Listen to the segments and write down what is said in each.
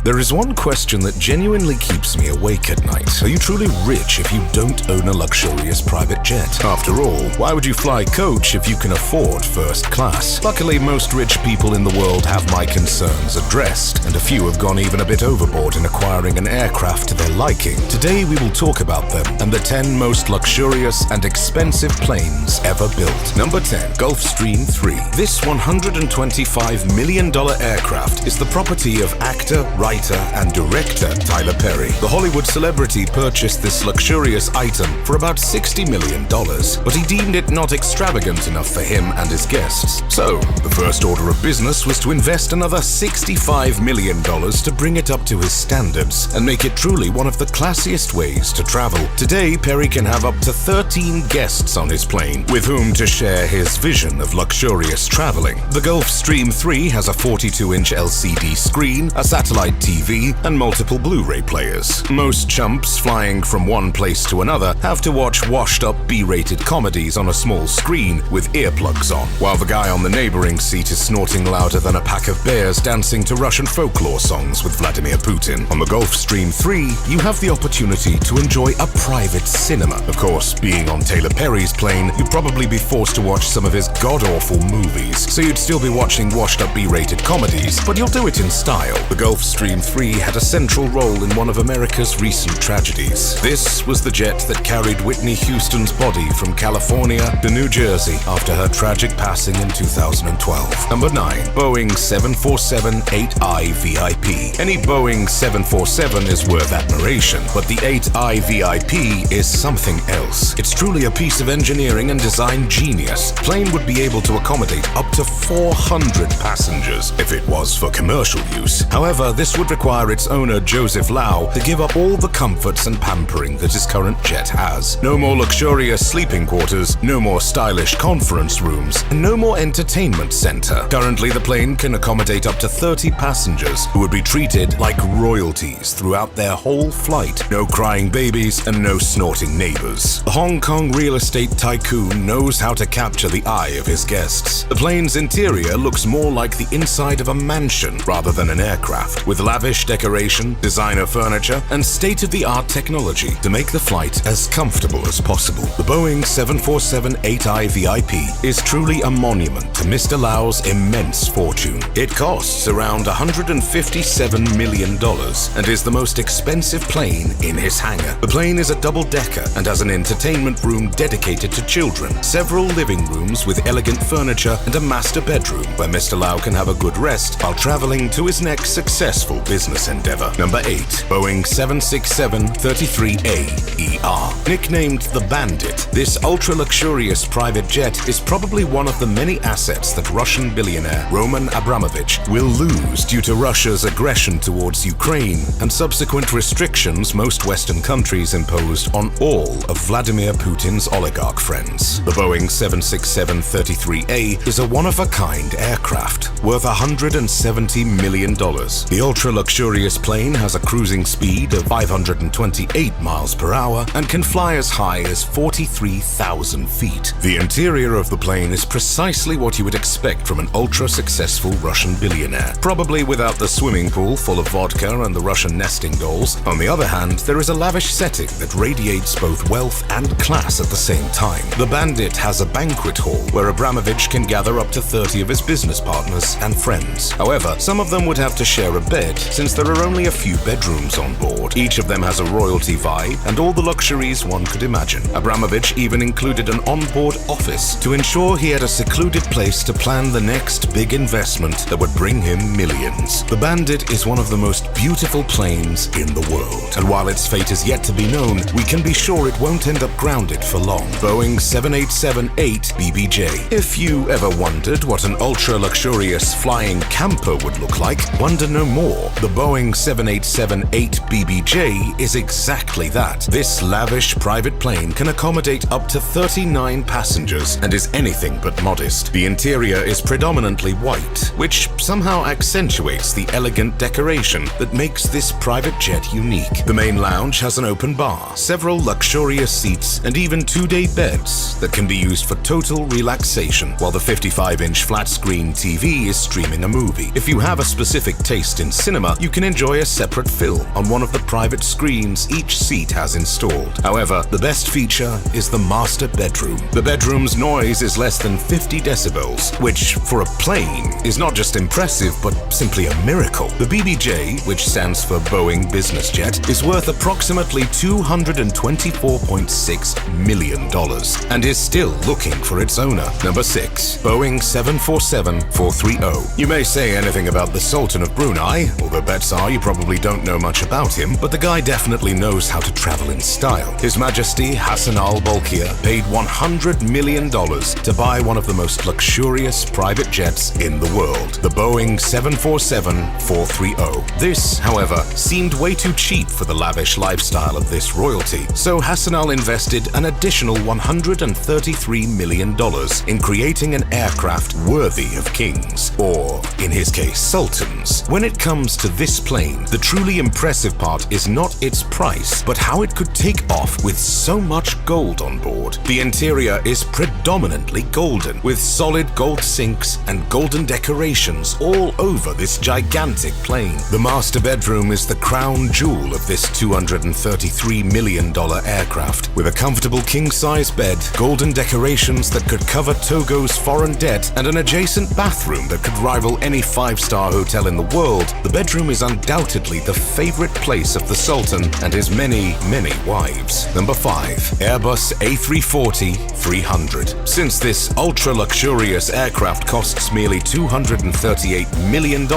There is one question that genuinely keeps me awake at night. Are you truly rich if you don't own a luxurious private jet? After all, why would you fly coach if you can afford first class? Luckily, most rich people in the world have my concerns addressed, and a few have gone even a bit overboard in acquiring an aircraft to their liking. Today we will talk about them and the 10 most luxurious and expensive planes ever built. Number 10. Gulfstream III. This $125 million aircraft is the property of actor, writer, and director Tyler Perry. The Hollywood celebrity purchased this luxurious item for about $60 million, but he deemed it not extravagant enough for him and his guests. So, the first order of business was to invest another $65 million to bring it up to his standards and make it truly one of the classiest ways to travel. Today, Perry can have up to 13 guests on his plane, with whom to share his vision of luxurious traveling. The Gulfstream III has a 42-inch LCD screen, a satellite TV, and multiple Blu-ray players. Most chumps flying from one place to another have to watch washed-up B-rated comedies on a small screen with earplugs on, while the guy on the neighboring seat is snorting louder than a pack of bears dancing to Russian folklore songs with Vladimir Putin. On the Gulfstream III, you have the opportunity to enjoy a private cinema. Of course, being on Tyler Perry's plane, you'd probably be forced to watch some of his god-awful movies, so you'd still be watching washed-up B-rated comedies, but you'll do it in style. The Gulfstream III had a central role in one of America's recent tragedies. This was the jet that carried Whitney Houston's body from California to New Jersey after her tragic passing in 2012. Number 9. Boeing 747-8I VIP. Any Boeing 747 is worth admiration, but the 8I VIP is something else. It's truly a piece of engineering and design genius. The plane would be able to accommodate up to 400 passengers if it was for commercial use. However, this would require its owner, Joseph Lau, to give up all the comforts and pampering that his current jet has. No more luxurious sleeping quarters, no more stylish conference rooms, and no more entertainment center. Currently, the plane can accommodate up to 30 passengers who would be treated like royalties throughout their whole flight. No crying babies and no snorting neighbors. The Hong Kong real estate tycoon knows how to capture the eye of his guests. The plane's interior looks more like the inside of a mansion rather than an aircraft, with lavish decoration, designer furniture, and state-of-the-art technology to make the flight as comfortable as possible. The Boeing 747-8I VIP is truly a monument to Mr. Lau's immense fortune. It costs around $157 million and is the most expensive plane in his hangar. The plane is a double-decker and has an entertainment room dedicated to children, several living rooms with elegant furniture, and a master bedroom where Mr. Lau can have a good rest while traveling to his next successful business endeavor. Number 8. Boeing 767-33A-ER. Nicknamed the Bandit, this ultra-luxurious private jet is probably one of the many assets that Russian billionaire Roman Abramovich will lose due to Russia's aggression towards Ukraine and subsequent restrictions most Western countries imposed on all of Vladimir Putin's oligarch friends. The Boeing 767-33A is a one-of-a-kind aircraft worth $170 million. The ultra-luxurious plane has a cruising speed of 528 miles per hour and can fly as high as 43,000 feet. The interior of the plane is precisely what you would expect from an ultra-successful Russian billionaire, probably without the swimming pool full of vodka and the Russian nesting dolls. On the other hand, there is a lavish setting that radiates both wealth and class at the same time. The Bandit has a banquet hall where Abramovich can gather up to 30 of his business partners and friends. However, some of them would have to share a bed since there are only a few bedrooms on board. Each of them has a royalty vibe and all the luxuries one could imagine. Abramovich even included an onboard office to ensure he had a secluded place to plan the next big investment that would bring him millions. The Bandit is one of the most beautiful planes in the world, and while its fate is yet to be known, we can be sure it won't end up grounded for long. Boeing 787-8 BBJ. If you ever wondered what an ultra-luxurious flying camper would look like, wonder no more. The Boeing 787-8 BBJ is exactly that. This lavish private plane can accommodate up to 39 passengers and is anything but modest. The interior is predominantly white, which somehow accentuates the elegant decoration that makes this private jet unique. The main lounge has an open bar, several luxurious seats, and even 2-day beds that can be used for total relaxation, while the 55-inch flat-screen TV is streaming a movie. If you have a specific taste in cinema, cinema, you can enjoy a separate film on one of the private screens each seat has installed. However, the best feature is the master bedroom. The bedroom's noise is less than 50 decibels, which, for a plane, is not just impressive, but simply a miracle. The BBJ, which stands for Boeing Business Jet, is worth approximately $224.6 million and is still looking for its owner. Number 6. Boeing 747-430. You may say anything about the Sultan of Brunei, although bets are you probably don't know much about him, but the guy definitely knows how to travel in style. His Majesty Hassan al-Bolkiah paid $100 million to buy one of the most luxurious private jets in the world, the Boeing 747-430. This, however, seemed way too cheap for the lavish lifestyle of this royalty, so Hassan al invested an additional $133 million in creating an aircraft worthy of kings, or, in his case, sultans. When it comes to this plane, the truly impressive part is not its price, but how it could take off with so much gold on board. The interior is predominantly golden, with solid gold sinks and golden decorations all over this gigantic plane. The master bedroom is the crown jewel of this $233 million aircraft, with a comfortable king-size bed, golden decorations that could cover Togo's foreign debt, and an adjacent bathroom that could rival any five-star hotel in the world. The bedroom is undoubtedly the favorite place of the Sultan and his many, many wives. Number 5. Airbus A340-300. Since this ultra-luxurious aircraft costs merely $238 million,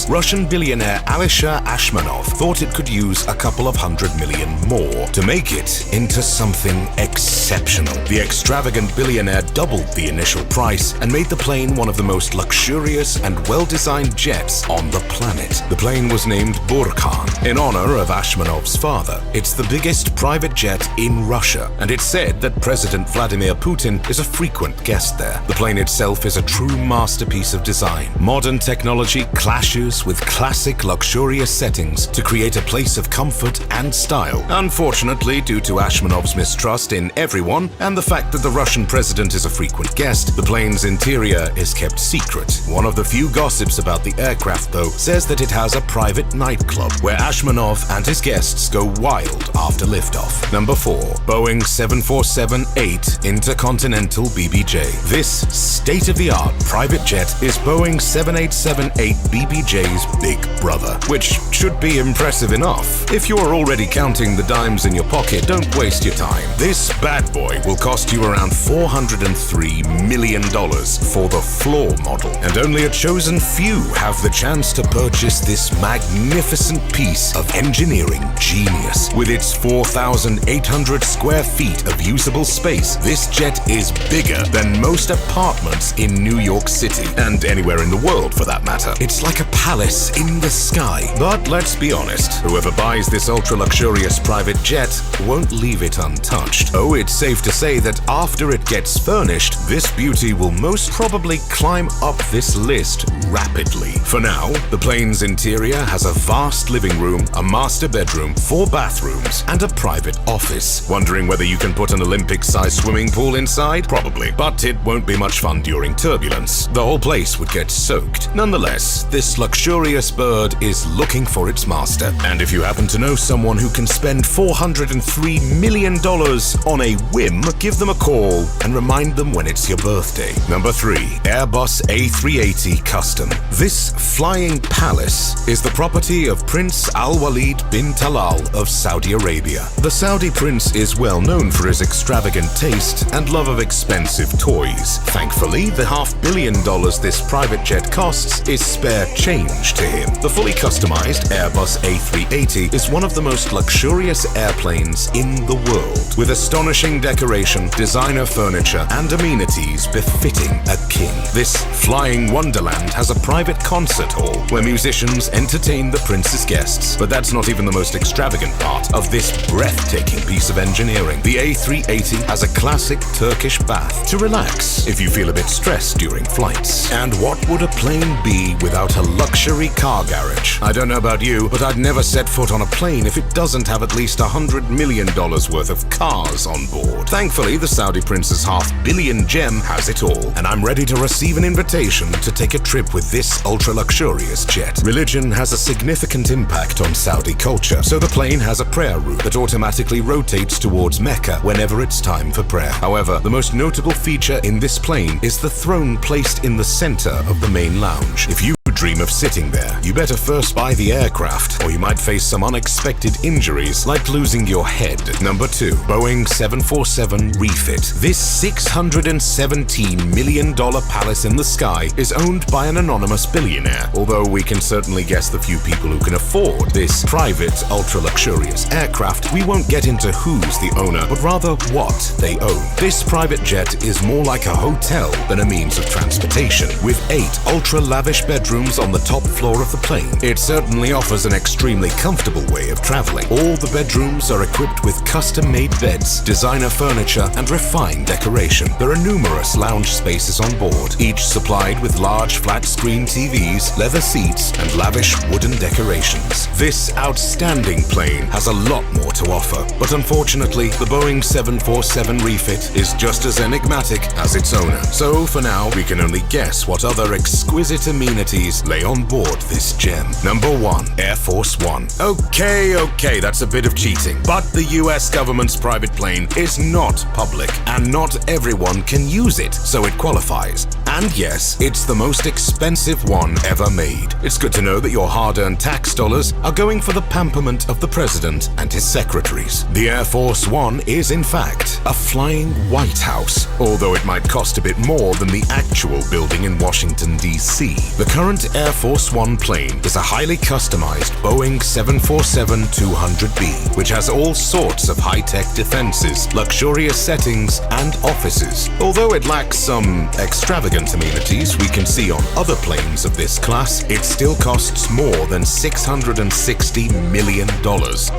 Russian billionaire Alisher Ashmanov thought it could use a couple of $100 million more to make it into something exceptional. The extravagant billionaire doubled the initial price and made the plane one of the most luxurious and well-designed jets on the planet. The plane was named Burkhan in honor of Ashmanov's father. It's the biggest private jet in Russia, and it's said that President Vladimir Putin is a frequent guest there. The plane itself is a true masterpiece of design. Modern technology clashes with classic luxurious settings to create a place of comfort and style. Unfortunately, due to Ashmanov's mistrust in everyone and the fact that the Russian president is a frequent guest, the plane's interior is kept secret. One of the few gossips about the aircraft, though, says that it has a private nightclub where Ashmanov and his guests go wild after liftoff. Number 4. Boeing 747-8 Intercontinental BBJ. This state-of-the-art private jet is Boeing 787-8 BBJ's big brother, which should be impressive enough. If you're already counting the dimes in your pocket, don't waste your time. This bad boy will cost you around $403 million for the floor model, and only a chosen few have the chance to purchase this magnificent piece of engineering genius. With its 4,800 square feet of usable space, this jet is bigger than most apartments in New York City, and anywhere in the world for that matter. It's like a palace in the sky. But let's be honest, whoever buys this ultra-luxurious private jet won't leave it untouched. Oh, it's safe to say that after it gets furnished, this beauty will most probably climb up this list rapidly. For now, the plane's interior has a vast living room, a master bedroom, 4 bathrooms, and a private office. Wondering whether you can put an Olympic-sized swimming pool inside? Probably. But it won't be much fun during turbulence. The whole place would get soaked. Nonetheless, this luxurious bird is looking for its master. And if you happen to know someone who can spend $403 million on a whim, give them a call and remind them when it's your birthday. Number 3. Airbus A380 Custom. This flying palace is the property of Prince Al-Walid bin Talal of Saudi Arabia. The Saudi prince is well known for his extravagant taste and love of expensive toys. Thankfully, the $500 million this private jet costs is spare change to him. The fully customized Airbus A380 is one of the most luxurious airplanes in the world, with astonishing decoration, designer furniture, and amenities befitting a king. This flying wonderland has a private concert hall where musicians entertain the prince's guests, Yes, but that's not even the most extravagant part of this breathtaking piece of engineering. The A380 has a classic Turkish bath to relax if you feel a bit stressed during flights. And what would a plane be without a luxury car garage? I don't know about you, but I'd never set foot on a plane if it doesn't have at least $100 million worth of cars on board. Thankfully, the Saudi prince's $500 gem has it all, and I'm ready to receive an invitation to take a trip with this ultra-luxurious jet. Religion has a significant impact on Saudi culture, so the plane has a prayer route that automatically rotates towards Mecca whenever it's time for prayer. However, the most notable feature in this plane is the throne placed in the center of the main lounge. If you dream of sitting there, you better first buy the aircraft, or you might face some unexpected injuries like losing your head. Number 2. Boeing 747 refit. This $617 million palace in the sky is owned by an anonymous billionaire, although we can certainly guess the few people who can afford this private, ultra-luxurious aircraft. We won't get into who's the owner, but rather what they own. This private jet is more like a hotel than a means of transportation, with 8 ultra-lavish bedrooms on the top floor of the plane. It certainly offers an extremely comfortable way of traveling. All the bedrooms are equipped with custom-made beds, designer furniture, and refined decoration. There are numerous lounge spaces on board, each supplied with large flat-screen TVs, leather seats, and lavish wooden decorations. This outstanding plane has a lot more to offer, but unfortunately, the Boeing 747 refit is just as enigmatic as its owner. So for now, we can only guess what other exquisite amenities lay on board this gem. Number 1. Air Force One. Okay, that's a bit of cheating, but the US government's private plane is not public, and not everyone can use it, so it qualifies. And yes, it's the most expensive one ever made. It's good to know that your hard-earned tax dollars are going for the pamperment of the president and his secretaries. The Air Force One is, in fact, a flying White House, although it might cost a bit more than the actual building in Washington, D.C. The current Air Force One plane is a highly customized Boeing 747-200B, which has all sorts of high-tech defenses, luxurious settings, and offices. Although it lacks some extravagant amenities we can see on other planes of this class, it still costs more than $660 million.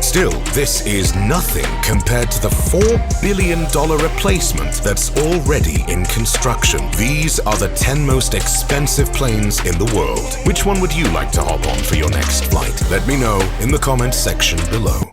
Still, this is nothing compared to the $4 billion replacement that's already in construction. These are the 10 most expensive planes in the world. Which one would you like to hop on for your next flight? Let me know in the comments section below.